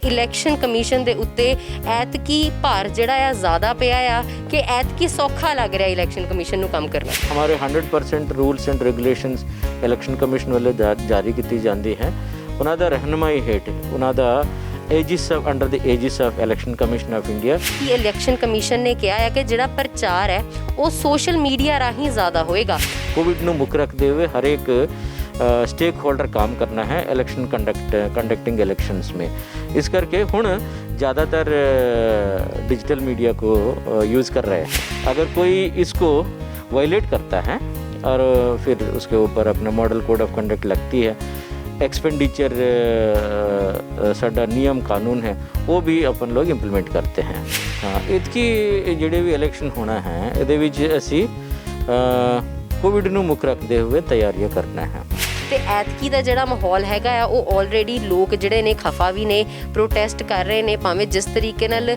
Election commission ਦੇ ਉੱਤੇ ਐਤਕੀ ਭਾਰ ਜਿਹੜਾ ਆ ਜ਼ਿਆਦਾ ਪਿਆ ਆ ਕਿ ਐਤਕੀ ਸੌਖਾ ਲੱਗ ਰਿਹਾ ਇਲੈਕਸ਼ਨ ਕਮਿਸ਼ਨ ਨੂੰ ਕੰਮ ਕਰਨਾ? हमारे 100% rules and regulations election commission ਵੱਲੋਂ ਜਾਰੀ ਕੀਤੀ ਜਾਂਦੀ ਹੈ। ਉਹਨਾਂ ਦਾ ਰਹਿਨਮਾਈ ਹੇਠ ਉਹਨਾਂ ਦਾ aegis under the aegis of election commission of India ਕਿ ਇਲੈਕਸ਼ਨ ਕਮਿਸ਼ਨ ਨੇ ਕਿਹਾ ਹੈ ਕਿ ਜਿਹੜਾ ਪ੍ਰਚਾਰ ਹੈ ਉਹ ਸੋਸ਼ਲ ਮੀਡੀਆ ਰਾਹੀਂ ਜ਼ਿਆਦਾ ਹੋਏਗਾ। कोविड ਨੂੰ ਮੁੱਖ ਰੱਖਦੇ ਹੋਏ हर एक स्टेक होल्डर काम करना है इलेक्शन कंडक्टिंग इलेक्शंस में। इस करके हुण ज़्यादातर डिजिटल मीडिया को यूज़ कर रहे हैं। अगर कोई इसको वायलेट करता है और फिर उसके ऊपर अपना मॉडल कोड ऑफ कंडक्ट लगती है, एक्सपेंडिचर साडा नियम कानून है वो भी अपन लोग इंप्लीमेंट करते हैं। हाँ, इसकी जिहड़े भी इलेक्शन होना है इहदे विच असी कोविड ਨੂੰ ਮੁੱਖ ਰੱਖਦੇ ਹੋਏ ਤਿਆਰੀਆਂ ਕਰਨਾ ਹੈ। ਤੇ ਐਤਕੀ ਦਾ ਜਿਹੜਾ ਮਾਹੌਲ ਹੈਗਾ ਆ ਉਹ ਆਲਰੇਡੀ ਲੋਕ ਜਿਹੜੇ ਨੇ ਖਫਾ ਵੀ ਨੇ, ਪ੍ਰੋਟੈਸਟ ਕਰ ਰਹੇ ਨੇ, ਭਾਵੇਂ ਜਿਸ ਤਰੀਕੇ ਨਾਲ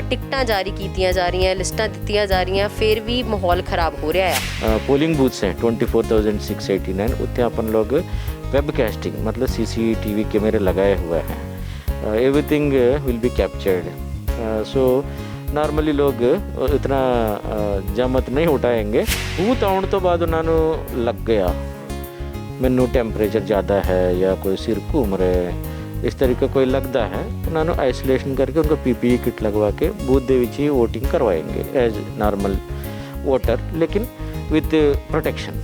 ਟਿਕਟਾਂ ਜਾਰੀ ਕੀਤੀਆਂ ਜਾ ਰਹੀਆਂ, ਲਿਸਟਾਂ ਦਿੱਤੀਆਂ ਜਾ ਰਹੀਆਂ, ਫਿਰ ਵੀ ਮਾਹੌਲ ਖਰਾਬ ਹੋ ਰਿਹਾ ਆ। पोलिंग बूथ्स हैं 24,689, उत्थे अपन लोग वेबकास्टिंग मतलब CCTV कैमरे लगाए हुए हैं। Everything will be captured. So normally लोग इतना जमत नहीं उठाएंगे। भूत आउण तो बाद उन्होंने लग गया मैनू टैंपरेचर ज़्यादा है या कोई सिर घूम रहे इस तरीके कोई लगता है, उन्होंने आइसोलेशन करके उनको PPE किट लगवा के बूथ दे विच ही वोटिंग करवाएंगे एज नॉर्मल वोटर, लेकिन with protection.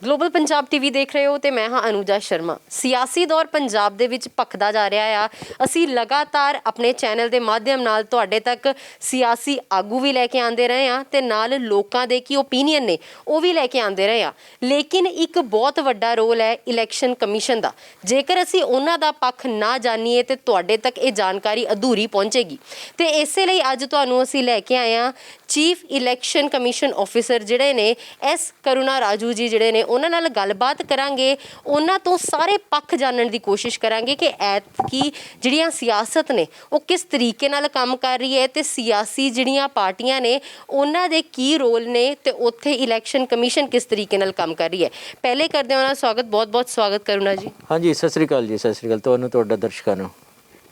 Global Punjab TV ਦੇਖ ਰਹੇ ਹੋ ਤੇ ਮੈਂ ਹਾਂ ਅਨੂਜਾ ਸ਼ਰਮਾ। ਸਿਆਸੀ ਦੌਰ ਪੰਜਾਬ ਦੇ ਵਿੱਚ ਭਖਦਾ ਜਾ ਰਿਹਾ ਆ। ਅਸੀਂ ਲਗਾਤਾਰ ਆਪਣੇ ਚੈਨਲ ਦੇ ਮਾਧਿਅਮ ਨਾਲ ਤੁਹਾਡੇ ਤੱਕ ਸਿਆਸੀ ਆਗੂ ਵੀ ਲੈ ਕੇ ਆਉਂਦੇ ਰਹੇ ਹਾਂ ਤੇ ਨਾਲ ਲੋਕਾਂ ਦੇ ਕੀ ਓਪੀਨੀਅਨ ਨੇ ਉਹ ਵੀ ਲੈ ਕੇ ਆਉਂਦੇ ਰਹੇ ਹਾਂ। ਲੇਕਿਨ ਇੱਕ ਬਹੁਤ ਵੱਡਾ ਰੋਲ ਹੈ ਇਲੈਕਸ਼ਨ ਕਮਿਸ਼ਨ ਦਾ। ਜੇਕਰ ਅਸੀਂ ਉਹਨਾਂ ਦਾ ਪੱਖ ਨਾ ਜਾਣੀਏ ਤੇ ਤੁਹਾਡੇ ਤੱਕ ਇਹ ਜਾਣਕਾਰੀ ਅਧੂਰੀ ਪਹੁੰਚੇਗੀ। ਤੇ ਇਸੇ ਲਈ ਅੱਜ ਤੁਹਾਨੂੰ ਅਸੀਂ ਲੈ ਕੇ ਆਏ ਹਾਂ ਚੀਫ ਇਲੈਕਸ਼ਨ ਕਮਿਸ਼ਨ ਆਫਿਸਰ ਜਿਹੜੇ ਨੇ S ਕਰੁਣਾ ਰਾਜੂ ਜੀ ਜਿਹੜੇ ਨੇ ਉਹਨਾਂ ਨਾਲ ਗੱਲਬਾਤ ਕਰਾਂਗੇ। ਉਹਨਾਂ ਤੋਂ ਸਾਰੇ ਪੱਖ ਜਾਣਨ ਦੀ ਕੋਸ਼ਿਸ਼ ਕਰਾਂਗੇ ਕਿ ਐਤਕੀ ਜਿਹੜੀਆਂ ਸਿਆਸਤ ਨੇ ਉਹ ਕਿਸ ਤਰੀਕੇ ਨਾਲ ਕੰਮ ਕਰ ਰਹੀ ਹੈ ਤੇ ਸਿਆਸੀ ਜਿਹੜੀਆਂ ਪਾਰਟੀਆਂ ਨੇ ਉਹਨਾਂ ਦੇ ਕੀ ਰੋਲ ਨੇ ਤੇ ਉੱਥੇ ਇਲੈਕਸ਼ਨ ਕਮਿਸ਼ਨ ਕਿਸ ਤਰੀਕੇ ਨਾਲ ਕੰਮ ਕਰ ਰਹੀ ਹੈ। ਪਹਿਲੇ ਕਰਦੇ ਹਾਂ ਉਹਨਾਂ ਦਾ ਸਵਾਗਤ, ਬਹੁਤ ਬਹੁਤ ਸਵਾਗਤ ਕਰੁਣਾ ਜੀ। ਹਾਂਜੀ, ਸਤਿ ਸ਼੍ਰੀ ਅਕਾਲ ਜੀ। ਸਤਿ ਸ਼੍ਰੀ ਅਕਾਲ ਤੁਹਾਨੂੰ, ਤੁਹਾਡਾ ਦਰਸ਼ਕਾਂ ਨੂੰ।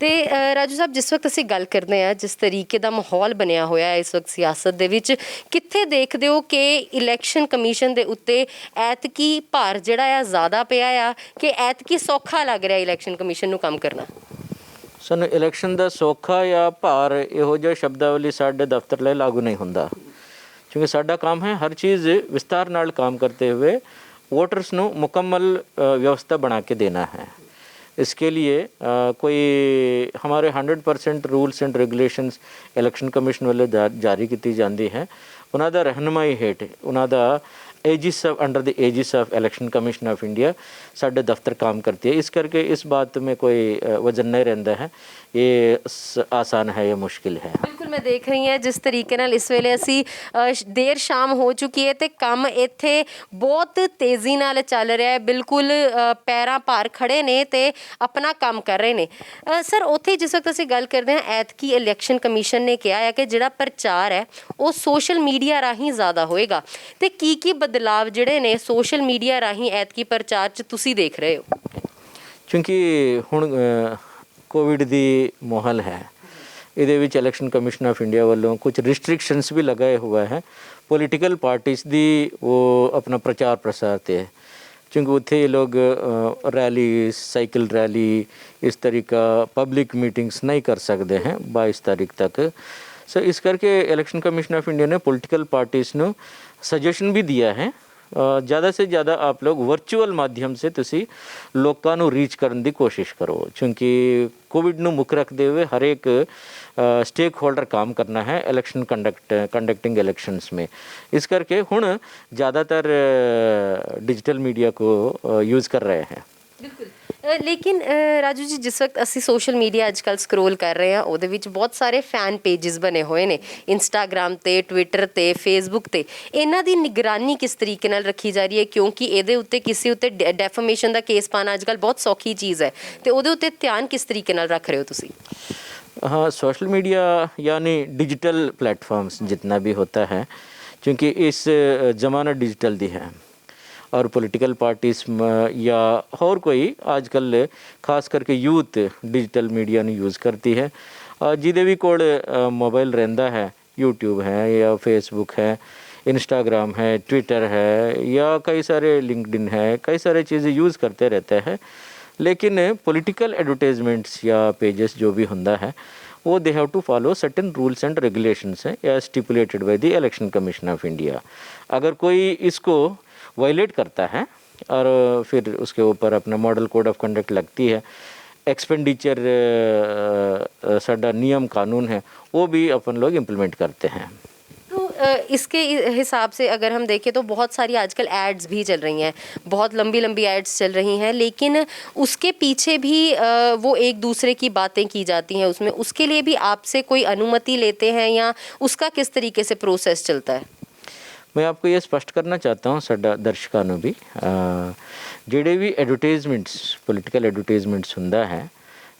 ਤੇ ਰਾਜੂ ਸਾਹਿਬ, ਜਿਸ ਵਕਤ ਅਸੀਂ ਗੱਲ ਕਰਦੇ ਹਾਂ ਜਿਸ ਤਰੀਕੇ ਦਾ ਮਾਹੌਲ ਬਣਿਆ ਹੋਇਆ ਹੈ ਇਸ ਵਕਤ ਸਿਆਸਤ ਦੇ ਵਿੱਚ, ਕਿੱਥੇ ਦੇਖਦੇ ਹੋ ਕਿ ਇਲੈਕਸ਼ਨ ਕਮਿਸ਼ਨ ਦੇ ਉੱਤੇ ਐਤਕੀ ਭਾਰ ਜਿਹੜਾ ਆ ਜ਼ਿਆਦਾ ਪਿਆ ਆ ਕਿ ਐਤਕੀ ਸੌਖਾ ਲੱਗ ਰਿਹਾ ਇਲੈਕਸ਼ਨ ਕਮਿਸ਼ਨ ਨੂੰ ਕੰਮ ਕਰਨਾ? ਸਾਨੂੰ ਇਲੈਕਸ਼ਨ ਦਾ ਸੌਖਾ ਜਾਂ ਭਾਰ ਇਹੋ ਜਿਹਾ ਸ਼ਬਦਾਵਲੀ ਸਾਡੇ ਦਫ਼ਤਰ ਲਈ ਲਾਗੂ ਨਹੀਂ ਹੁੰਦਾ, ਕਿਉਂਕਿ ਸਾਡਾ ਕੰਮ ਹੈ ਹਰ ਚੀਜ਼ ਵਿਸਤਾਰ ਨਾਲ ਕੰਮ करते हुए वोटर्स ਨੂੰ ਮੁਕੰਮਲ व्यवस्था बना के देना है। इसके लिए कोई हमारे 100% rules and regulations election commission ਵੱਲੋਂ ਜਾਰੀ ਕੀਤੀ ਜਾਂਦੀ ਹੈ। ਉਹਨਾਂ ਦਾ ਰਹਿਨਮਾਈ ਹੇਠ ਉਹਨਾਂ ਦਾ aegis under the aegis of election commission of India साढ़े दफ्तर काम करती है। इस करके इस बात में कोई वजन नहीं रहता है, ये आसान है या मुश्किल है। बिल्कुल, मैं देख रही ਹਾਂ जिस तरीके ਨਾਲ ਇਸ ਵੇਲੇ ਅਸੀਂ ਦੇਰ ਸ਼ਾਮ ਹੋ ਚੁੱਕੀ ਹੈ ਤੇ ਕੰਮ ਇੱਥੇ ਬਹੁਤ ਤੇਜ਼ੀ ਨਾਲ ਚੱਲ ਰਿਹਾ ਹੈ। ਬਿਲਕੁਲ ਪੈਰਾਂ ਭਾਰ ਖੜੇ ਨੇ ਤੇ ਆਪਣਾ ਕੰਮ ਕਰ ਰਹੇ ਨੇ। ਸਰ, ਉੱਥੇ ਜਿਸ ਵਕਤ ਅਸੀਂ ਗੱਲ ਕਰਦੇ ਹਾਂ ਐਤਕੀ ਇਲੈਕਸ਼ਨ ਕਮਿਸ਼ਨ ਨੇ ਕਿਹਾ ਹੈ ਕਿ ਜਿਹੜਾ ਪ੍ਰਚਾਰ ਹੈ ਉਹ ਸੋਸ਼ਲ ਮੀਡੀਆ ਰਾਹੀਂ ਜ਼ਿਆਦਾ ਹੋਏਗਾ ਤੇ ਕੀ ਬਦਲਾਵ ਜਿਹੜੇ ਨੇ ਸੋਸ਼ਲ ਮੀਡੀਆ ਰਾਹੀਂ ਐਤਕੀ ਪ੍ਰਚਾਰ 'ਚ ਤੁਸੀਂ ਦੇਖ ਰਹੇ ਹੋ? ਕਿਉਂਕਿ ਹੁਣ ਕੋਵਿਡ ਦੀ ਮਾਹੌਲ ਹੈ, ਇਹਦੇ ਵਿੱਚ ਇਲੈਕਸ਼ਨ ਕਮਿਸ਼ਨ ਆਫ ਇੰਡੀਆ ਵੱਲੋਂ ਕੁਝ ਰਿਸਟ੍ਰਿਕਸ਼ਨਸ ਵੀ ਲਗਾਏ ਹੋਏ ਹੈ ਪੋਲੀਟੀਕਲ ਪਾਰਟੀਜ਼ ਦੀ ਉਹ ਆਪਣਾ ਪ੍ਰਚਾਰ ਪ੍ਰਸਾਰ 'ਤੇ ਹੈ। क्योंकि उत्थे ये लोग रैली, साइकिल रैली, इस तरीका पब्लिक मीटिंग्स नहीं कर सकते हैं 22 तारीख तक। सो इस करके इलेक्शन कमीशन ऑफ इंडिया ने पॉलिटिकल पार्टीज़ ਨੂੰ सजेशन भी दिया है ज़्यादा से ज़्यादा आप लोग वर्चुअल माध्यम से तुसी लोगों ਨੂੰ रीच ਕਰਨ ਦੀ ਕੋਸ਼ਿਸ਼ ਕਰੋ, क्योंकि कोविड ਨੂੰ ਮੁੱਖ ਰੱਖਦੇ ਹੋਏ हर एक स्टेक होल्डर काम करना है इलेक्शन कंडक्टिंग इलेक्शंस में। इस करके हुण ज़्यादातर डिजिटल मीडिया को यूज़ कर रहे हैं। बिल्कुल, लेकिन राजू जी जिस वक्त ਅਸੀਂ ਸੋਸ਼ਲ ਮੀਡੀਆ ਅੱਜ ਕੱਲ੍ਹ ਸਕਰੋਲ ਕਰ ਰਹੇ ਹਾਂ ਉਹਦੇ ਵਿੱਚ ਬਹੁਤ ਸਾਰੇ ਫੈਨ ਪੇਜਸ ਬਣੇ ਹੋਏ ਨੇ ਇੰਸਟਾਗ੍ਰਾਮ 'ਤੇ, ਟਵਿੱਟਰ 'ਤੇ, ਫੇਸਬੁੱਕ 'ਤੇ। ਇਹਨਾਂ ਦੀ ਨਿਗਰਾਨੀ ਕਿਸ ਤਰੀਕੇ ਨਾਲ ਰੱਖੀ ਜਾ ਰਹੀ ਹੈ? ਕਿਉਂਕਿ ਇਹਦੇ ਉੱਤੇ ਕਿਸੇ ਉੱਤੇ ਡੈਫਾਮੇਸ਼ਨ ਦਾ ਕੇਸ ਪਾਉਣਾ ਅੱਜ ਕੱਲ੍ਹ ਬਹੁਤ ਸੌਖੀ ਚੀਜ਼ ਹੈ ਤੇ ਉਹਦੇ ਉੱਤੇ ਧਿਆਨ ਕਿਸ ਤਰੀਕੇ ਨਾਲ ਰੱਖ ਰਹੇ ਹੋ ਤੁਸੀਂ? हाँ, सोशल मीडिया यानी डिजिटल प्लेटफॉर्म्स जितना भी होता है, क्योंकि इस ज़माना डिजिटल दी है और पॉलिटिकल पार्टीज या और कोई आजकल खास करके यूथ डिजिटल मीडिया ਨੂੰ यूज़ करती है। ਜਿਹਦੇ ਵੀ ਕੋਲ मोबाइल ਰਹਿੰਦਾ है, यूट्यूब है या फेसबुक है, इंस्टाग्राम है, ट्विटर है या कई सारे लिंक्डइन है, कई सारे चीज़ें यूज़ करते रहते हैं। लेकिन पॉलिटिकल एडवर्टाइजमेंट्स या पेजेस जो भी होता है वो they have to follow certain rules and regulations हैं as stipulated by the election commission of India. अगर कोई इसको वायलेट करता है और फिर उसके ऊपर अपना मॉडल कोड ऑफ कंडक्ट लगती है, एक्सपेंडिचर साडा नियम कानून है वो भी अपन लोग इम्प्लीमेंट करते हैं। तो इसके हिसाब से अगर हम देखें तो बहुत सारी आजकल एड्स भी चल रही हैं, बहुत लंबी लंबी एड्स चल रही हैं, लेकिन उसके पीछे भी वो एक दूसरे की बातें की जाती हैं उसमें, उसके लिए भी आपसे कोई अनुमति लेते हैं या उसका किस तरीके से प्रोसेस चलता है? मैं आपको ये स्पष्ट करना चाहता हूँ साडा दर्शकों ਨੂੰ भी ਜਿਹੜੇ ਵੀ ਐਡਵਰਟਾਈਜ਼ਮੈਂਟਸ ਪੋਲੀਟੀਕਲ ਐਡਵਰਟਾਈਜ਼ਮੈਂਟਸ ਹੁੰਦਾ ਹੈ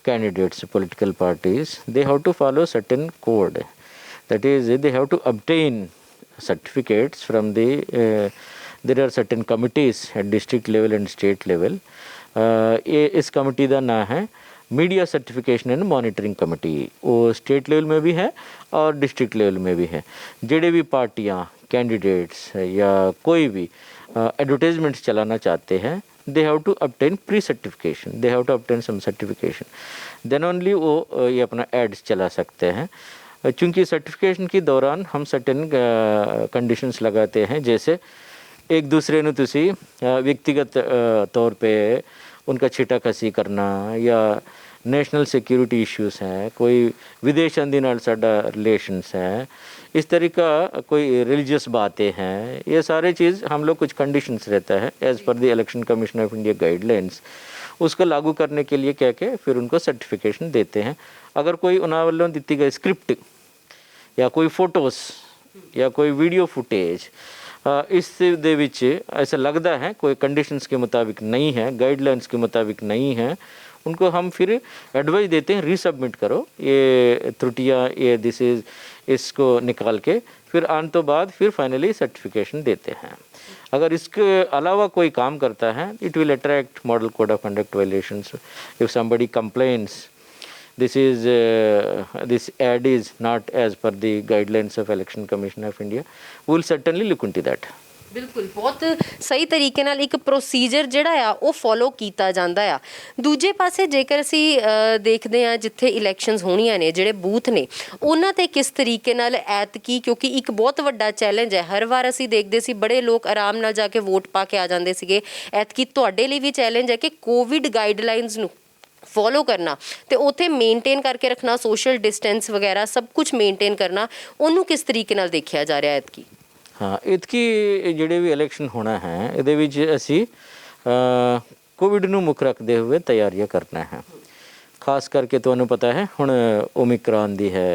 candidates political parties they have to follow certain code, that is they have to obtain certificates from the there are certain committees at district level and state level। इस committee का नाम है media certification and monitoring committee, वो state level में भी है और district level में भी है। जेडे भी पार्टियां कैंडिडेट्स या कोई भी एडवर्टाइजमेंट्स चलाना चाहते हैं they have to obtain pre-certification, they have to obtain some certification, then only वो ये अपना एड्स चला सकते हैं। चूँकि सर्टिफिकेशन के दौरान हम सर्टेन कंडीशंस लगाते हैं, जैसे एक दूसरे ਨੂੰ ਤੁਸੀਂ व्यक्तिगत तौर पे उनका छिटाकसी करना या नेशनल सिक्योरिटी इश्यूज़ हैं, कोई विदेशों के नाल साडा रिलेशंस हैं, इस तरीका कोई रिलीजियस बातें हैं, ये सारे चीज़ हम लोग कुछ कंडीशंस रहता है as per the election commission of India guidelines, उसको लागू करने के लिए क्या क्या फिर उनको सर्टिफिकेशन देते हैं। अगर कोई उन्होंने वालों दी गई स्क्रिप्ट या कोई फोटोज़ या कोई वीडियो फुटेज इस दे विच ऐसा लगता है कोई कंडीशंस के मुताबिक नहीं है, गाइडलाइंस के मुताबिक नहीं है, उनको हम फिर एडवाइस देते हैं रीसबमिट करो ये त्रुटियाँ, ये दिस इज़, इसको निकाल के फिर आने तो बाद फिर फाइनली सर्टिफिकेशन देते हैं। अगर इसके अलावा कोई काम करता है it will attract model code of conduct violations. If somebody complains this is this ad is not as per the guidelines of election commission of India, we will certainly look into that। ਬਿਲਕੁਲ ਬਹੁਤ ਸਹੀ ਤਰੀਕੇ ਨਾਲ ਇੱਕ procedure ਜਿਹੜਾ ਆ ਉਹ follow ਕੀਤਾ ਜਾਂਦਾ ਆ। ਦੂਜੇ ਪਾਸੇ ਜੇਕਰ ਅਸੀਂ ਦੇਖਦੇ ਹਾਂ ਜਿੱਥੇ ਇਲੈਕਸ਼ਨਸ ਹੋਣੀਆਂ ਨੇ, ਜਿਹੜੇ ਬੂਥ ਨੇ ਉਹਨਾਂ 'ਤੇ ਕਿਸ ਤਰੀਕੇ ਨਾਲ ਐਤਕੀ, ਕਿਉਂਕਿ ਇੱਕ ਬਹੁਤ ਵੱਡਾ ਚੈਲੰਜ ਹੈ, ਹਰ ਵਾਰ ਅਸੀਂ ਦੇਖਦੇ ਸੀ ਬੜੇ ਲੋਕ ਆਰਾਮ ਨਾਲ ਜਾ ਕੇ ਵੋਟ ਪਾ ਕੇ ਆ ਜਾਂਦੇ ਸੀਗੇ, ਐਤਕੀ ਤੁਹਾਡੇ ਲਈ ਵੀ ਚੈਲੰਜ ਹੈ ਕਿ ਕੋਵਿਡ ਗਾਈਡਲਾਈਨਸ ਨੂੰ फॉलो करना तो उत्थे मेनटेन करके रखना, सोशल डिस्टेंस वगैरह सब कुछ मेनटेन करना, उन्होंने किस तरीके नाल देखा जा रहा है इतकी? हाँ, इतकी जिहड़े भी इलैक्शन होना है इहदे विच असी कोविड नूं मुख रखते हुए तैयारियां करना है। खास करके तुहानूं पता है हुण ओमिक्रॉन दी है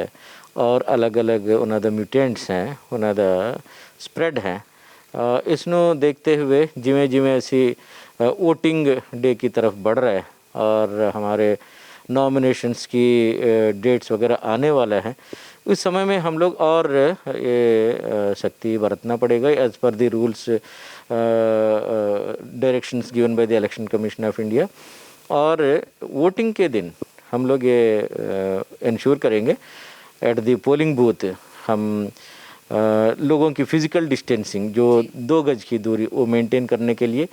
और अलग अलग उन्हां दा म्यूटेंट्स हैं, उन्हां दा स्प्रैड है। इसनूं देखते हुए जिवें जिवें असी वोटिंग डे की तरफ बढ़ रहे हैं और हमारे नॉमिनेशंस की डेट्स वगैरह आने वाला है, उस समय में हम लोग और ये सख्ती बरतना पड़ेगा as per the rules directions given by the election commission of India. और वोटिंग के दिन हम लोग ये इंश्योर करेंगे एट द पोलिंग बूथ हम लोगों की फ़िज़िकल डिस्टेंसिंग जो 2 गज की दूरी वो मेंटेन करने के लिए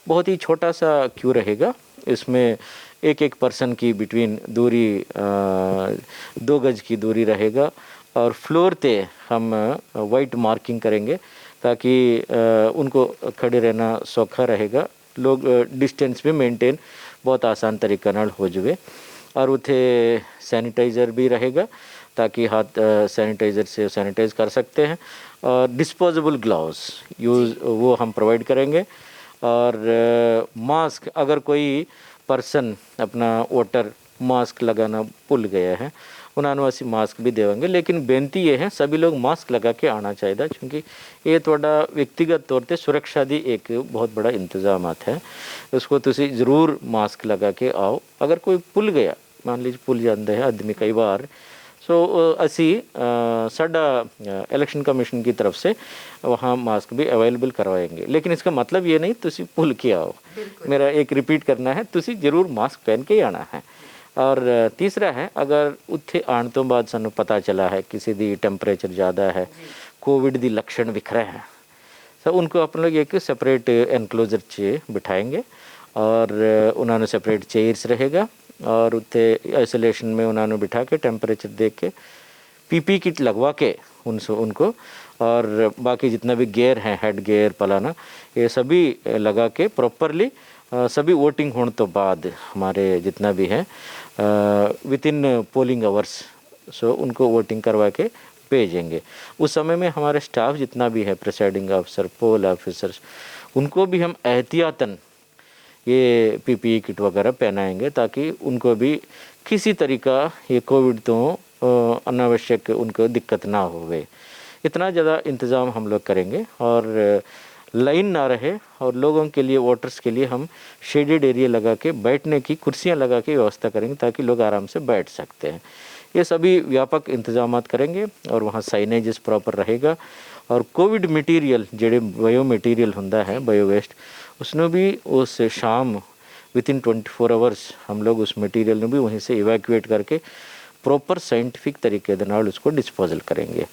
बहुत ही छोटा सा क्यू रहेगा। इसमें एक पर्सन की बिटवीन दूरी 2 गज की दूरी रहेगा और फ्लोर पे हम वाइट मार्किंग करेंगे ताकि उनको खड़े रहना सौखा रहेगा, लोग डिस्टेंस भी मेंटेन बहुत आसान तरीका नाल हो जाए। और उथे सैनिटाइज़र भी रहेगा ताकि हाथ सैनिटाइज़र से सैनिटाइज़ कर सकते हैं, और डिस्पोजेबल ग्लव्स यूज़ वो हम प्रोवाइड करेंगे। और मास्क, अगर कोई पर्सन अपना वोटर मास्क लगाना भूल गया है उन्होंने असी मास्क भी देवांगे, लेकिन बेनती ये है सभी लोग मास्क लगा के आना चाहिए क्योंकि ये थोड़ा व्यक्तिगत तौर पर सुरक्षा की एक बहुत बड़ा इंतजामात है, उसको तुसी ज़रूर मास्क लगा के आओ। अगर कोई भूल गया, मान लीजिए भूल जाता है आदमी कई बार, सो असी साडा इलेक्शन कमीशन की तरफ से वहाँ मास्क भी अवेलेबल करवाएंगे, लेकिन इसका मतलब ये नहीं तुसी भूल के आओ। मेरा एक रिपीट करना है, तुसी जरूर मास्क पहन के ही आना है। और तीसरा है, अगर उत्थे आने तो बाद सानू पता चला है किसी दी टेंपरेचर ज़्यादा है, कोविड दी लक्षण विख रहे हैं, तो उनको अपन लोग एक सेपरेट एनक्लोजर च बिठाएंगे और उन्होंने सेपरेट चेयर्स रहेगा और उत्थे आइसोलेशन में उन्होंने बिठा के टेम्परेचर देख के पीपी किट लगवा के उनको और बाकी जितना भी गेयर हैं, हेड गेयर पलाना, ये सभी लगा के प्रॉपरली सभी वोटिंग होने तो बाद हमारे जितना भी है with in polling hours so उनको वोटिंग करवा के भेजेंगे। उस समय में हमारे स्टाफ जितना भी है, प्रिसाइडिंग ऑफिसर, पोल ऑफिसर्स, उनको भी हम एहतियातन ये पीपीई किट वगैरह पहनाएंगे ताकि उनको भी किसी तरीका ये कोविड तो अनावश्यक उनको दिक्कत ना होवे। इतना ज़्यादा इंतज़ाम हम लोग करेंगे और लाइन ना रहे और लोगों के लिए, वोटर्स के लिए हम शेडेड एरिया लगा के बैठने की कुर्सियां लगा के व्यवस्था करेंगे ताकि लोग आराम से बैठ सकते हैं। ये सभी व्यापक इंतजाम करेंगे और वहाँ साइनेजेस प्रॉपर रहेगा और कोविड मटीरियल जेडे बायो मटीरियल होंदा है, बायो वेस्ट, उसने भी उस शाम विद इन 24 आवर्स हम लोग उस मटीरियल ने भी वहीं से इवैक्यूएट करके प्रॉपर साइंटिफिक तरीके के नाल उसको डिस्पोजल करेंगे।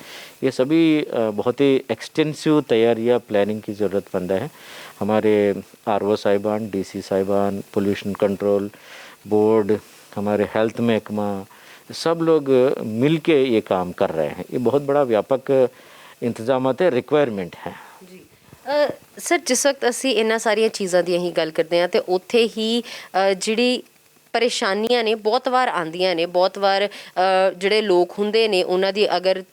ये सभी बहुत ही एक्सटेंसिव तैयारियाँ प्लानिंग की ज़रूरत पड़ता है। हमारे आरओ साहिबान, डीसी साहिबान, पोल्यूशन कंट्रोल बोर्ड, हमारे हेल्थ महकमा, सब लोग मिल के ये काम कर रहे हैं। ये बहुत बड़ा व्यापक इंतजाम है, रिक्वायरमेंट है। सर जिस वक्त असी इन्ना सारिया चीज़ों की ही गल करते हैं तो उत्थे ही जिहड़ी परेशानियां ने बहुत वार आंदियां ने, बहुत वार ਜਿਹੜੇ ਲੋਕ ਹੁੰਦੇ ਨੇ ਉਹਨਾਂ ਦੀ ਅਗਰ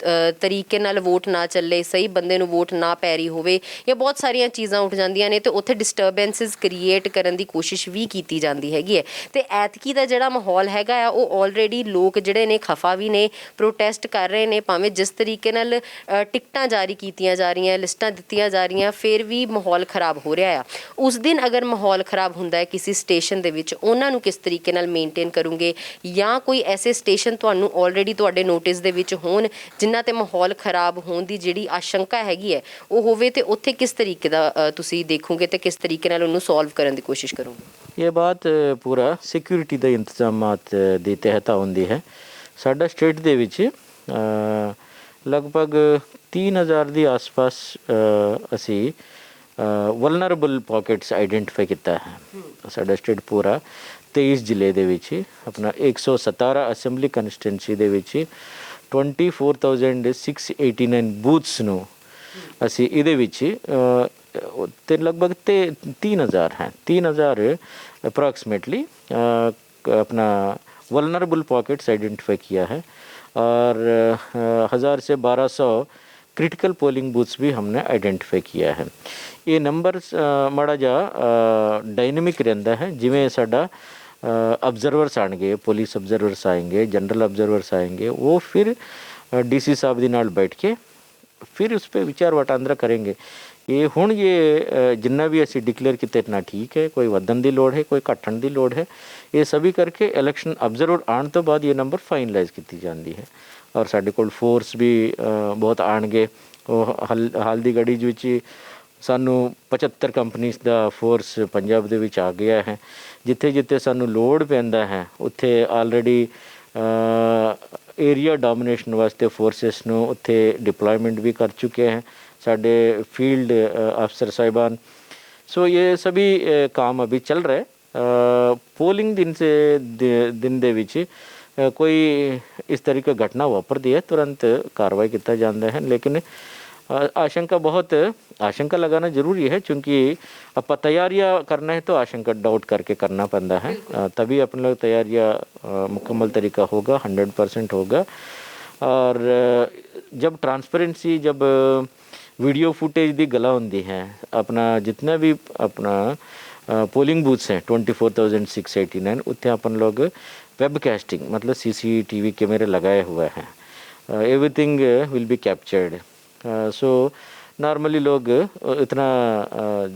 ਤਰੀਕੇ ਨਾਲ ਵੋਟ ਨਾ ਚੱਲੇ, ਸਹੀ ਬੰਦੇ ਨੂੰ ਵੋਟ ਨਾ ਪੈ ਰਹੀ ਹੋਵੇ ਜਾਂ ਬਹੁਤ ਸਾਰੀਆਂ ਚੀਜ਼ਾਂ ਉੱਠ ਜਾਂਦੀਆਂ ਨੇ ਤੇ ਉੱਥੇ ਡਿਸਟਰਬੈਂਸਿਸ ਕ੍ਰੀਏਟ ਕਰਨ ਦੀ ਕੋਸ਼ਿਸ਼ ਵੀ ਕੀਤੀ ਜਾਂਦੀ ਹੈਗੀ ਹੈ। ਤੇ ਐਤਕੀ ਦਾ ਜਿਹੜਾ ਮਾਹੌਲ ਹੈਗਾ ਆ ਉਹ ਆਲਰੇਡੀ ਲੋਕ ਜਿਹੜੇ ਨੇ ਖਫਾ ਵੀ ਨੇ, ਪ੍ਰੋਟੈਸਟ ਕਰ ਰਹੇ ਨੇ, ਭਾਵੇਂ ਜਿਸ ਤਰੀਕੇ ਨਾਲ ਟਿਕਟਾਂ ਜਾਰੀ ਕੀਤੀਆਂ ਜਾ ਰਹੀਆਂ, ਲਿਸਟਾਂ ਦਿੱਤੀਆਂ ਜਾ ਰਹੀਆਂ, ਫਿਰ ਵੀ ਮਾਹੌਲ ਖਰਾਬ ਹੋ ਰਿਹਾ ਆ। ਉਸ ਦਿਨ ਅਗਰ ਮਾਹੌਲ ਖਰਾਬ ਹੁੰਦਾ ਹੈ ਕਿਸੇ ਸਟੇਸ਼ਨ ਦੇ ਵਿੱਚ, ਉਹਨਾਂ ਨੂੰ ਕਿਸ ਤਰੀਕੇ ਨਾਲ ਮੇਨਟੇਨ ਕਰੋਗੇ ਜਾਂ ਕੋਈ ਐਸੇ ਸਟੇਸ਼ਨ ਤੁਹਾਨੂੰ ਆਲਰੇਡੀ ਤੁਹਾਡੇ ਨੋਟਿਸ ਦੇ ਵਿੱਚ ਹੋਣ ਜਿਨ੍ਹਾਂ ਤੇ ਮਾਹੌਲ ਖਰਾਬ ਹੋਣ ਦੀ ਜਿਹੜੀ ਆਸ਼ੰਕਾ ਹੈਗੀ ਹੈ ਉਹ ਹੋਵੇ ਤੇ ਉੱਥੇ ਕਿਸ ਤਰੀਕੇ ਦਾ ਤੁਸੀਂ ਦੇਖੋਗੇ ਤੇ ਕਿਸ ਤਰੀਕੇ ਨਾਲ ਉਹਨੂੰ ਸੋਲਵ ਕਰਨ ਦੀ ਕੋਸ਼ਿਸ਼ ਕਰੋਗੇ? ਇਹ ਬਾਤ ਪੂਰਾ ਸਿਕਿਉਰਿਟੀ ਦੇ ਇੰਤਜ਼ਾਮਾਤ ਦੇ ਤਹਿਤ ਹੁੰਦੀ ਹੈ। ਸਾਡਾ ਸਟੇਟ ਦੇ ਵਿੱਚ ਲਗਭਗ 3000 ਦੇ ਆਸ-ਪਾਸ ਅਸੀਂ ਵਲਨਰੇਬਲ ਪਾਕਟਸ ਆਈਡੈਂਟੀਫਾਈ ਕੀਤਾ ਹੈ। ਸਾਡਾ ਸਟੇਟ ਪੂਰਾ 23 ਜ਼ਿਲ੍ਹੇ ਦੇ ਵਿੱਚ ਆਪਣਾ 117 ਅਸੈਂਬਲੀ ਕੰਸਟੀਟੂਐਂਸੀ ਦੇ ਵਿੱਚ 24,689 ਬੂਥਸ ਨੂੰ ਅਸੀਂ ਇਹਦੇ ਵਿੱਚ ਤੇ ਲਗਭਗ 3000 ਹੈ, 3000 अप्रॉक्सीमेटली अपना वल्नरेबल पॉकेट्स आइडेंटिफाई किया है और 1000 से 1200 क्रिटिकल पोलिंग बूथ्स भी हमने आइडेंटिफाई किया है। ये नंबर माड़ा जा डायनेमिक रहता है, जिमें साडा ऑब्जर्वर्स आएंगे, पुलिस ऑब्जर्वर्स आएंगे, जनरल ऑब्जर्वर्स आएंगे, वो फिर डीसी साहब के नाल बैठ के फिर उस पर विचार वटांदरा करेंगे। ये हुण ये जिन्ना भी असी डिक्लेयर किया इतना ठीक है, कोई वधन की लोड़ है, कोई घटन की लोड़ है, ये सभी करके इलैक्शन ऑब्जर्वर आने तो बाद ये नंबर फाइनलाइज की जाती है। और साढ़े कोल फोर्स भी बहुत आएंगे। हाल की घड़ी विच सानू 75 कंपनीज़ का फोर्स पंजाब दे विच आ गया है। जिथे जिथे सानू लोड़ पैंदा है उत्थे ऑलरेडी एरिया डोमिनेशन वास्ते फोर्सेस नू उत्थे डिप्लॉयमेंट भी कर चुके हैं साढ़े फील्ड अफसर साहिबान। सो ये सभी काम अभी चल रहे। पोलिंग दिन दे विच कोई इस तरह की घटना वापरती है तुरंत कार्रवाई किया जाता है, लेकिन आशंका लगाना ज़रूरी है, क्योंकि आप तैयारियां करना है तो आशंका डाउट करके करना पड़ता है, तभी अपन लोग तैयारियां मुकम्मल तरीका होगा, 100% होगा। और जब ट्रांसपेरेंसी, जब वीडियो फुटेज की गला होंगी है, अपना जितना भी अपना पोलिंग बूथ्स हैं 24,689 उत्थे अपन लोग वेबकास्टिंग मतलब CCTV कैमरे लगाए हुए हैं, everything will be captured. So normally लोग इतना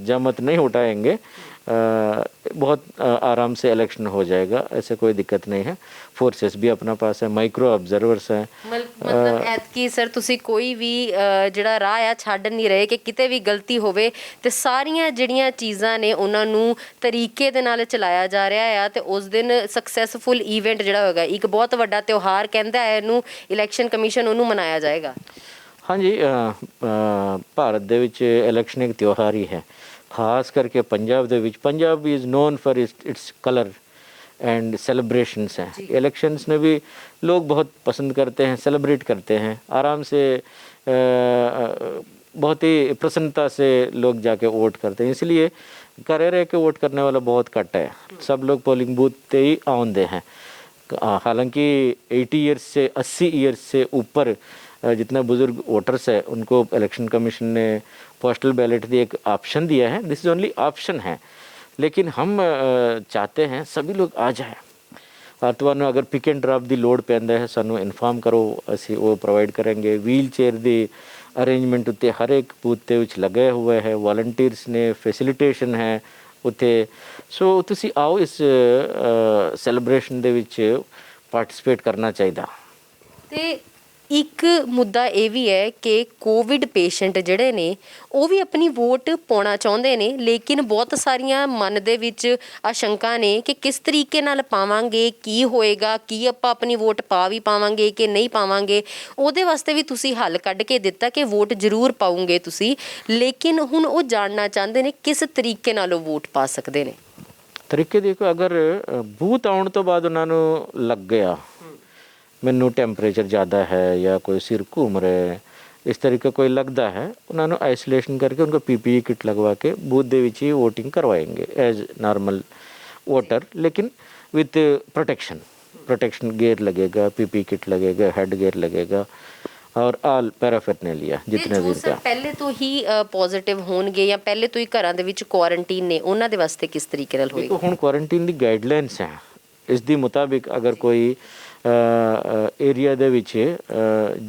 जहमत नहीं उठाएंगे, बहुत आराम से इलेक्शन हो जाएगा, ऐसे कोई दिक्कत नहीं है। फोर्सेस भी अपना पास है, माइक्रो ऑब्जर्वर्स हैं। ਮਤਲਬ ਐਤਕੀ ਸਰ ਤੁਸੀਂ ਕੋਈ ਵੀ ਜਿਹੜਾ ਰਾਹ ਆ ਛੱਡ ਨਹੀਂ ਰਹੇ ਕਿ ਕਿਤੇ ਵੀ ਗਲਤੀ ਹੋਵੇ ਤੇ ਸਾਰੀਆਂ ਜਿਹੜੀਆਂ ਚੀਜ਼ਾਂ ਨੇ ਉਹਨਾਂ ਨੂੰ ਤਰੀਕੇ ਦੇ ਨਾਲ ਚਲਾਇਆ ਜਾ ਰਿਹਾ ਆ ਤੇ ਉਸ ਦਿਨ ਸਕਸੈਸਫੁਲ ਇਵੈਂਟ ਜਿਹੜਾ ਹੋਏਗਾ, ਇੱਕ ਬਹੁਤ ਵੱਡਾ ਤਿਉਹਾਰ ਕਹਿੰਦਾ ਹੈ ਇਹਨੂੰ, ਇਲੈਕਸ਼ਨ ਕਮਿਸ਼ਨ ਉਹਨੂੰ ਮਨਾਇਆ ਜਾਏਗਾ। हाँ जी, ਭਾਰਤ ਦੇ ਵਿੱਚ ਇਲੈਕਸ਼ਨ ਇੱਕ ਤਿਉਹਾਰ ਹੀ ਹੈ, ਖਾਸ ਕਰਕੇ पंजाब ਦੇ ਵਿੱਚ। Punjab is known for its colour and celebrations हैं। इलेक्शंस में भी लोग बहुत पसंद करते हैं, सेलिब्रेट करते हैं, आराम से बहुत ही प्रसन्नता से लोग जाके वोट करते हैं। इसलिए घरे रह के वोट करने वाला बहुत घट है, सब लोग पोलिंग बूथ पे ही आउंदे हैं। हालांकि 80 ईयर्स से 80 ईयर्स से ऊपर जितना बुज़ुर्ग वोटर्स है उनको इलेक्शन कमीशन ने पोस्टल बैलेट दी एक ऑप्शन दिया है। दिस इज़ ओनली ऑप्शन है, लेकिन हम चाहते हैं सभी लोग आ जाए। और ਤੁਹਾਨੂੰ अगर पिक एंड ड्रॉप ਦੀ ਲੋੜ ਪੈਂਦਾ ਹੈ ਸਾਨੂੰ ਇਨਫਾਰਮ ਕਰੋ, ਅਸੀਂ ਉਹ ਪ੍ਰੋਵਾਈਡ ਕਰਾਂਗੇ। ਵੀਲ ਚੇਅਰ ਦੀ ਅਰੇਂਜਮੈਂਟ ਉੱਤੇ ਹਰ ਇੱਕ ਬੂਥ ਦੇ ਵਿੱਚ ਲੱਗੇ ਹੋਏ ਹੈ, ਵਾਲੰਟੀਅਰਸ ਨੇ, ਫੈਸਿਲਿਟੇਸ਼ਨ ਹੈ ਉੱਥੇ। ਸੋ ਤੁਸੀਂ ਆਓ, ਇਸ ਸੈਲੀਬ੍ਰੇਸ਼ਨ ਦੇ ਵਿੱਚ ਪਾਰਟਿਸਿਪੇਟ ਕਰਨਾ ਚਾਹੀਦਾ। ਤੇ ਇੱਕ ਮੁੱਦਾ ਇਹ ਵੀ ਹੈ ਕਿ ਕੋਵਿਡ ਪੇਸ਼ੈਂਟ ਜਿਹੜੇ ਨੇ ਉਹ ਵੀ ਆਪਣੀ ਵੋਟ ਪਾਉਣਾ ਚਾਹੁੰਦੇ ਨੇ, ਲੇਕਿਨ ਬਹੁਤ ਸਾਰੀਆਂ ਮਨ ਦੇ ਵਿੱਚ ਆਸ਼ੰਕਾ ਨੇ ਕਿ ਕਿਸ ਤਰੀਕੇ ਨਾਲ ਪਾਵਾਂਗੇ, ਕੀ ਹੋਏਗਾ, ਕੀ ਆਪਾਂ ਆਪਣੀ ਵੋਟ ਪਾ ਵੀ ਪਾਵਾਂਗੇ ਕਿ ਨਹੀਂ ਪਾਵਾਂਗੇ। ਉਹਦੇ ਵਾਸਤੇ ਵੀ ਤੁਸੀਂ ਹੱਲ ਕੱਢ ਕੇ ਦਿੱਤਾ ਕਿ ਵੋਟ ਜ਼ਰੂਰ ਪਾਉਂਗੇ ਤੁਸੀਂ, ਲੇਕਿਨ ਹੁਣ ਉਹ ਜਾਣਨਾ ਚਾਹੁੰਦੇ ਨੇ ਕਿਸ ਤਰੀਕੇ ਨਾਲ ਉਹ ਵੋਟ ਪਾ ਸਕਦੇ ਨੇ। ਤਰੀਕੇ ਦੇਖੋ, ਅਗਰ ਬੂਥ ਆਉਣ ਤੋਂ ਬਾਅਦ ਉਹਨਾਂ ਨੂੰ ਲੱਗ ਗਿਆ ਮੈਨੂੰ ਟੈਂਪਰੇਚਰ ਜ਼ਿਆਦਾ ਹੈ ਜਾਂ ਕੋਈ ਸਿਰ ਘੂਮ ਰਿਹਾ, ਇਸ ਤਰੀਕੇ ਕੋਈ ਲੱਗਦਾ ਹੈ, ਉਹਨਾਂ ਨੂੰ ਆਈਸੋਲੇਸ਼ਨ ਕਰਕੇ उनको PPE किट लगवा के बूथ ਦੇ ਵਿੱਚ ਹੀ वोटिंग करवाएंगे एज नॉर्मल वोटर, लेकिन विथ प्रोटेक्शन गेयर लगेगा, PPE किट लगेगा, हेड गेयर लगेगा और ऑल पैराफर्नेलिया जितने भी ਸਰ ਪਹਿਲੇ ਤੋਂ ਹੀ ਪੋਜ਼ਿਟਿਵ ਹੋਣਗੇ ਜਾਂ ਪਹਿਲੇ ਤੋਂ ਹੀ ਘਰਾਂ ਦੇ ਵਿੱਚ ਕੁਆਰੰਟੀਨ ਨੇ, ਉਹਨਾਂ ਦੇ ਵਾਸਤੇ ਕਿਸ ਤਰੀਕੇ ਨਾਲ ਹੋਏਗਾ? ਹੁਣ ਕੁਆਰੰਟੀਨ ਦੀ ਗਾਈਡਲਾਈਨਸ ਹੈ, ਇਸ ਦੀ ਮੁਤਾਬਿਕ ਅਗਰ ਕੋਈ एरिया ਦੇ ਵਿੱਚ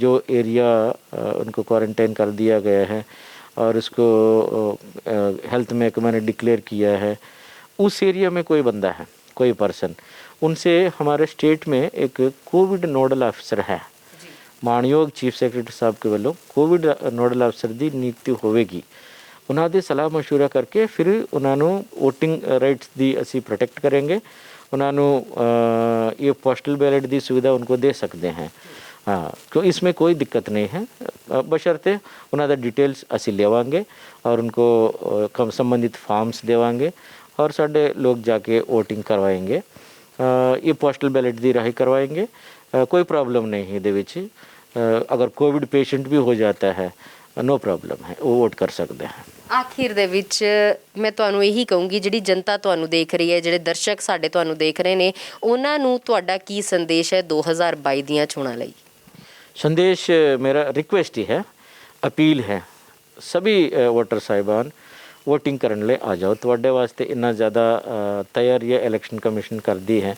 जो एरिया उनको क्वारंटाइन कर दिया गया है और उसको हेल्थ महकमा ने डिक्लेयर किया है, उस एरिया में कोई बंदा है, कोई पर्सन, उनसे हमारे स्टेट में एक कोविड नोडल ऑफिसर है, मानयोग चीफ सैकटरी साहब के ਵੱਲੋਂ कोविड नोडल ऑफिसर ਦੀ ਨਿਯੁਕਤੀ ਹੋਵੇਗੀ। ਉਹਨਾਂ ਦੇ ਸਲਾਹ ਮਸ਼ਵਰਾ ਕਰਕੇ ਫਿਰ ਉਹਨਾਂ ਨੂੰ ਵੋਟਿੰਗ ਰਾਈਟਸ ਦੀ ਅਸੀਂ ਪ੍ਰੋਟੈਕਟ ਕਰਾਂਗੇ। ਉਹਨਾਂ ਨੂੰ ये पोस्टल बैलेट ਦੀ ਸੁਵਿਧਾ उनको दे सकते हैं। हाँ, क्यों इसमें कोई दिक्कत नहीं है, बशर्ते ਉਹਨਾਂ ਦਾ डिटेल्स ਅਸੀਂ लेवांगे और उनको संबंधित फॉर्म्स देवांगे और साढ़े लोग जाके वोटिंग करवाएंगे। ये पोस्टल बैलेट ਦੀ ਰਾਹੀਂ करवाएंगे, कोई प्रॉब्लम नहीं है ਇਹਦੇ ਵਿੱਚ। अगर कोविड पेशेंट भी हो जाता है नो प्रॉब्लम है, वो वोट कर सकते हैं। ਆਖਿਰ ਦੇ ਵਿੱਚ ਮੈਂ ਤੁਹਾਨੂੰ ਇਹੀ ਕਹੂੰਗੀ, ਜਿਹੜੀ ਜਨਤਾ ਤੁਹਾਨੂੰ ਦੇਖ ਰਹੀ ਹੈ, ਜਿਹੜੇ ਦਰਸ਼ਕ ਸਾਡੇ ਤੁਹਾਨੂੰ ਦੇਖ ਰਹੇ ਨੇ, ਉਹਨਾਂ ਨੂੰ ਤੁਹਾਡਾ ਕੀ ਸੰਦੇਸ਼ ਹੈ 2022 ਦੀਆਂ ਚੋਣਾਂ ਲਈ? संदेश मेरा रिक्वेस्ट ही है, अपील है, सभी वोटर साहिबान वोटिंग करने ले आ जाओ। ਤੁਹਾਡੇ ਵਾਸਤੇ ਇੰਨਾ ਜ਼ਿਆਦਾ ਤਿਆਰੀ ਇਲੈਕਸ਼ਨ ਕਮਿਸ਼ਨ ਕਰਦੀ ਹੈ।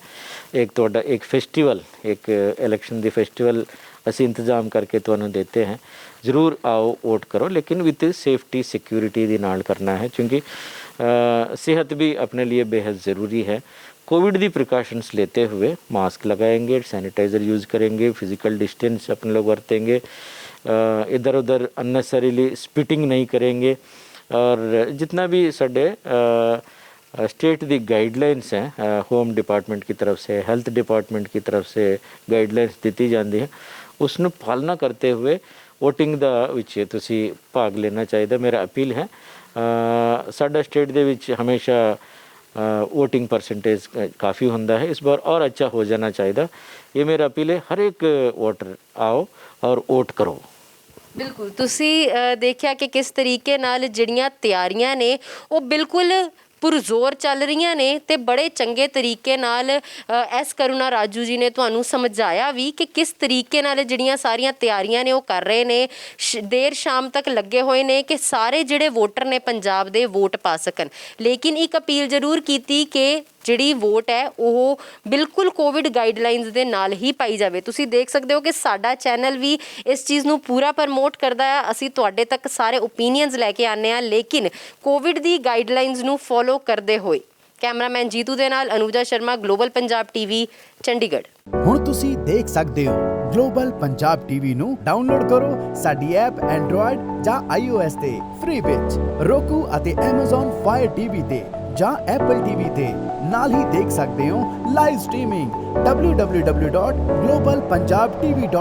ਤੁਹਾਡਾ ਇੱਕ ਫੈਸਟੀਵਲ, ਇੱਕ ਇਲੈਕਸ਼ਨ ਦੀ ਫੈਸਟੀਵਲ ਅਸੀਂ ਇੰਤਜ਼ਾਮ ਕਰਕੇ ਤੁਹਾਨੂੰ देते हैं। ज़रूर आओ, वोट करो, लेकिन विथ सेफ्टी सिक्योरिटी ਦੇ ਨਾਲ करना है, क्योंकि सेहत भी अपने लिए बेहद ज़रूरी है। कोविड दी प्रिकॉशंस लेते हुए मास्क लगाएंगे, सैनिटाइज़र यूज़ करेंगे, फिज़िकल डिस्टेंस अपने लोग बरतेंगे, इधर उधर अननेसेसरीली स्पिटिंग नहीं करेंगे और जितना भी साढ़े स्टेट दी गाइडलाइंस हैं, होम डिपार्टमेंट की तरफ से, हेल्थ डिपार्टमेंट की तरफ से गाइडलाइंस दी जाती है, उसਨੂੰ पालना करते हुए वोटिंग ਦਾ ਵਿੱਚ ਤੁਸੀਂ ਭਾਗ ਲੈਣਾ ਚਾਹੀਦਾ। ਮੇਰਾ ਅਪੀਲ ਹੈ, ਸਾਡਾ ਸਟੇਟ ਦੇ ਵਿੱਚ ਹਮੇਸ਼ਾ वोटिंग परसेंटेज काफ़ी ਹੁੰਦਾ है, इस बार और अच्छा हो जाना चाहिए। ये मेरा अपील है, हर एक वोटर आओ और वोट करो। ਬਿਲਕੁਲ ਤੁਸੀਂ ਦੇਖਿਆ ਕਿ ਕਿਸ ਤਰੀਕੇ ਨਾਲ ਜਿਹੜੀਆਂ ਤਿਆਰੀਆਂ ਨੇ ਉਹ ਬਿਲਕੁਲ ਪੁਰਜ਼ੋਰ ਚੱਲ ਰਹੀਆਂ ਨੇ ਤੇ ਬੜੇ ਚੰਗੇ ਤਰੀਕੇ ਨਾਲ ਐਸ ਕਰੁਣਾ ਰਾਜੂ ਜੀ ਨੇ ਤੁਹਾਨੂੰ ਸਮਝਾਇਆ ਵੀ ਕਿ ਕਿਸ ਤਰੀਕੇ ਨਾਲ ਜਿਹੜੀਆਂ ਸਾਰੀਆਂ ਤਿਆਰੀਆਂ ਨੇ ਉਹ ਕਰ ਰਹੇ ਨੇ। ਦੇਰ ਸ਼ਾਮ ਤੱਕ ਲੱਗੇ ਹੋਏ ਨੇ ਕਿ ਸਾਰੇ ਜਿਹੜੇ ਵੋਟਰ ਨੇ ਪੰਜਾਬ ਦੇ ਵੋਟ ਪਾ ਸਕਣ। ਲੇਕਿਨ ਇੱਕ ਅਪੀਲ ਜ਼ਰੂਰ ਕੀਤੀ ਕਿ ਜਿਹੜੀ ਵੋਟ ਹੈ ਉਹ ਬਿਲਕੁਲ ਕੋਵਿਡ ਗਾਈਡਲਾਈਨਸ ਦੇ ਨਾਲ ਹੀ ਪਾਈ ਜਾਵੇ। ਤੁਸੀਂ ਦੇਖ ਸਕਦੇ ਹੋ ਕਿ ਸਾਡਾ ਚੈਨਲ ਵੀ ਇਸ ਚੀਜ਼ ਨੂੰ ਪੂਰਾ ਪ੍ਰਮੋਟ ਕਰਦਾ ਹੈ। ਅਸੀਂ ਤੁਹਾਡੇ ਤੱਕ ਸਾਰੇ ਓਪੀਨੀਅਨਸ ਲੈ ਕੇ ਆਉਂਦੇ ਹਾਂ, ਲੇਕਿਨ ਕੋਵਿਡ ਦੀ ਗਾਈਡਲਾਈਨਸ ਨੂੰ ਫੋਲੋ ਕਰਦੇ ਹੋਏ। ਕੈਮਰਾਮੈਨ ਜੀਤੂ ਦੇ ਨਾਲ ਅਨੂਜਾ ਸ਼ਰਮਾ, ਗਲੋਬਲ ਪੰਜਾਬ ਟੀਵੀ, ਚੰਡੀਗੜ੍ਹ। ਹੁਣ ਤੁਸੀਂ ਦੇਖ ਸਕਦੇ ਹੋ ਗਲੋਬਲ ਪੰਜਾਬ ਟੀਵੀ ਨੂੰ ਡਾਊਨਲੋਡ ਕਰੋ ਸਾਡੀ ਐਪ ਐਂਡਰੋਇਡ ਜਾਂ iOS ਤੇ ਫ੍ਰੀ ਵਿੱਚ, roku ਅਤੇ Amazon Fire TV ਤੇ ਜਾਂ Apple TV ਤੇ। ਨਾਲ ਹੀ ਦੇਖ ਸਕਦੇ ਹੋ ਲਾਈਵ ਸਟ੍ਰੀਮਿੰਗ www.globalpunjabtv.com